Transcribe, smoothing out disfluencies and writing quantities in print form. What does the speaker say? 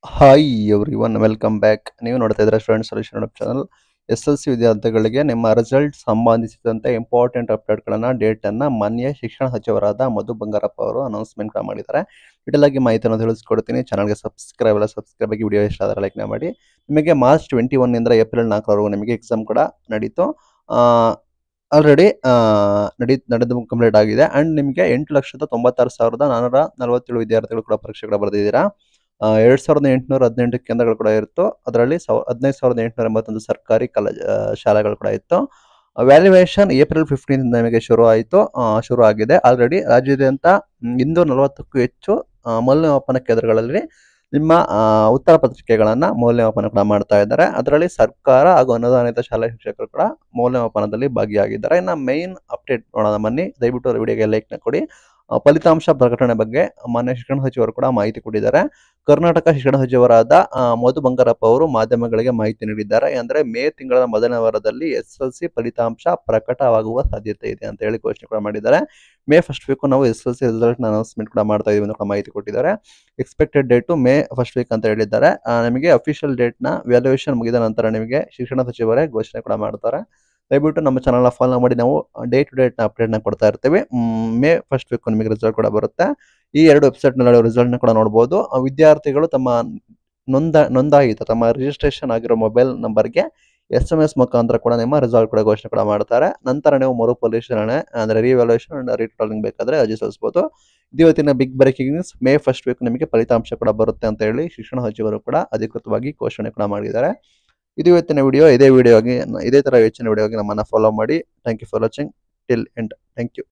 Hi everyone welcome back. ನೀವು ನೋಡ್ತಾ ಇದ್ರೆ student solution YouTube channel. SLC ವಿದ್ಯಾರ್ಥಿಗಳಿಗೆ ನಿಮ್ಮ ರಿಸಲ್ಟ್ ಸಂಬಂಧಿಸಿದಂತೆ ಇಂಪಾರ್ಟೆಂಟ್ ಅಪ್ಡೇಟ್ಗಳನ್ನು ಡೇಟನ್ನು ಮಾನ್ಯ ಶಿಕ್ಷಣ ಸಚಿವರಾದ ಮಧು ಬಂಗಾರಪ್ಪ ಅವರು ಅನೌನ್ಸ್ಮೆಂಟ್ ಮಾಡಿದ್ದಾರೆ. ಡೀಟೇಲ್ ಆಗಿ ಮಾಹಿತಿಯನ್ನು ತಿಳಿಸ್ಕೊಡ್ತೀನಿ. ಚಾನಲ್ಗೆ ಸಬ್ಸ್ಕ್ರೈಬ್ ಆಗಿ ವಿಡಿಯೋ ಇಷ್ಟ ಆದರೆ ಲೈಕ್ ಮಾಡಿ. ನಿಮಗೆ ಮಾರ್ಚ್ 21 ಇಂದ ಏಪ್ರಿಲ್ 4ರವರೆಗೂ ನಿಮಗೆ ಎಕ್ಸಾಮ್ ಕೂಡ ನಡೀತು. ಆಲ್ರೆಡಿ ನಡೆದು ಕಂಪ್ಲೀಟ್ ಆಗಿದೆ. ಆ್ಯಂಡ್ ನಿಮಗೆ 8,96,447 ವಿದ್ಯಾರ್ಥಿಗಳು ಕೂಡ ಪರೀಕ್ಷೆಗಳು ಬರೆದಿದ್ದೀರಾ. 2,818 ಕೇಂದ್ರಗಳು ಕೂಡ ಇತ್ತು. ಅದರಲ್ಲಿ 15,881 ಸರ್ಕಾರಿ ಶಾಲೆಗಳು ಕೂಡ ಇತ್ತು. ವ್ಯಾಲ್ಯೂಯೇಷನ್ ಏಪ್ರಿಲ್ 15 ನಿಮಗೆ ಶುರು ಆಗಿದೆ. ಆಲ್ರೆಡಿ ರಾಜ್ಯಾದ್ಯಂತ 240ಕ್ಕೂ ಹೆಚ್ಚು ಮೌಲ್ಯಮಾಪನ ಕೇಂದ್ರಗಳಲ್ಲಿ ನಿಮ್ಮ ಉತ್ತರ ಪತ್ರಿಕೆಗಳನ್ನು ಮೌಲ್ಯಮಾಪನ ಕೂಡ ಮಾಡ್ತಾ ಇದ್ದಾರೆ. ಅದರಲ್ಲಿ ಸರ್ಕಾರ ಹಾಗೂ ಅನುದಾನಿತ ಶಾಲಾ ಶಿಕ್ಷಕರು ಕೂಡ ಮೌಲ್ಯಮಾಪನದಲ್ಲಿ ಭಾಗಿಯಾಗಿದ್ದಾರೆ. ಇನ್ನು ಮೈನ್ ಅಪ್ಡೇಟ್ ನೋಡೋಣ ಬನ್ನಿ. ದಯವಿಟ್ಟು ವಿಡಿಯೋಗೆ ಲೈಕ್ನ ಕೊಡಿ. ಫಲಿತಾಂಶ ಪ್ರಕಟಣೆ ಬಗ್ಗೆ ಮಾನ್ಯ ಶಿಕ್ಷಣ ಸಚಿವರು ಕೂಡ ಮಾಹಿತಿ ಕೊಟ್ಟಿದ್ದಾರೆ. ಕರ್ನಾಟಕ ಶಿಕ್ಷಣ ಸಚಿವರಾದ ಮಧು ಬಂಗಾರಪ್ಪ ಅವರು ಮಾಧ್ಯಮಗಳಿಗೆ ಮಾಹಿತಿ ನೀಡಿದ್ದಾರೆ. ಅಂದರೆ ಮೇ ತಿಂಗಳ ಮೊದಲನೇ ವಾರದಲ್ಲಿ SLC ಫಲಿತಾಂಶ ಪ್ರಕಟವಾಗುವ ಸಾಧ್ಯತೆ ಇದೆ ಅಂತ ಹೇಳಿ ಘೋಷಣೆ ಕೂಡ ಮಾಡಿದ್ದಾರೆ. ಮೇ ಫಸ್ಟ್ ವೀಕ್ ನಾವು SLC ರಿಸಲ್ಟ್ ಅನೌನ್ಸ್ಮೆಂಟ್ ಕೂಡ ಮಾಡ್ತಾ ಇದೀವಿ ಅಂತ ಮಾಹಿತಿ ಕೊಟ್ಟಿದ್ದಾರೆ. Expected date May first weak ಅಂತ ಹೇಳಿದ್ದಾರೆ. ನಿಮಗೆ ಅಫಿಷಿಯಲ್ ಡೇಟ್ನ ವ್ಯಾಲ್ಯೂಯೇಷನ್ ಮುಗಿದ ನಂತರ ನಿಮಗೆ ಶಿಕ್ಷಣ ಸಚಿವರೇ ಘೋಷಣೆ ಕೂಡ ಮಾಡ್ತಾರೆ. ದಯವಿಟ್ಟು ನಮ್ಮ ಚಾನಲ್ನ ಫಾಲೋ ಮಾಡಿ. ನಾವು ಡೇ ಟು ಡೇಟ್ನ ಅಪ್ಡೇಟ್ನ ಕೊಡ್ತಾ ಇರ್ತೀವಿ. ಮೇ ಫಸ್ಟ್ ವೀಕ್ ನಿಮಗೆ ರಿಸಲ್ಟ್ ಕೂಡ ಬರುತ್ತೆ. ಈ ಎರಡು ವೆಬ್ಸೈಟ್ನಲ್ಲಿ ರಿಸಲ್ಟ್ನ ಕೂಡ ನೋಡ್ಬೋದು. ವಿದ್ಯಾರ್ಥಿಗಳು ತಮ್ಮ ನೋಂದಾಯಿತ ತಮ್ಮ ರಿಜಿಸ್ಟ್ರೇಷನ್ ಆಗಿರೋ ಮೊಬೈಲ್ ನಂಬರ್ಗೆ SMS ಮುಖಾಂತರ ಕೂಡ ನಿಮ್ಮ ರಿಸಲ್ಟ್ ಕೂಡ ಘೋಷಣೆ ಕೂಡ ಮಾಡ್ತಾರೆ. ನಂತರ ನೀವು ಮರುಪರಿಶೀಲನೆ ಅಂದರೆ ರಿವ್ಯಾಲ್ಯೂಯೇಷನ್ ಅಂಡ್ ರೀಟೋಲಿಂಗ್ ಬೇಕಾದರೆ ಅರ್ಜಿ ಸಲ್ಲಿಸಬಹುದು. ಇದು ಇವತ್ತಿನ big breaking news. May first week ನಿಮಗೆ ಫಲಿತಾಂಶ ಕೂಡ ಬರುತ್ತೆ ಅಂತ ಹೇಳಿ ಶಿಕ್ಷಣ ಸಚಿವರು ಕೂಡ ಅಧಿಕೃತವಾಗಿ ಘೋಷಣೆ ಕೂಡ ಮಾಡಿದ್ದಾರೆ. ಇದು ಇವತ್ತಿನ ವಿಡಿಯೋ. ಇದೇ ತರ ಹೆಚ್ಚಿನ ವಿಡಿಯೋಗೆ ನಮ್ಮನ್ನು ಫಾಲೋ ಮಾಡಿ. Thank you for watching till end. Thank you.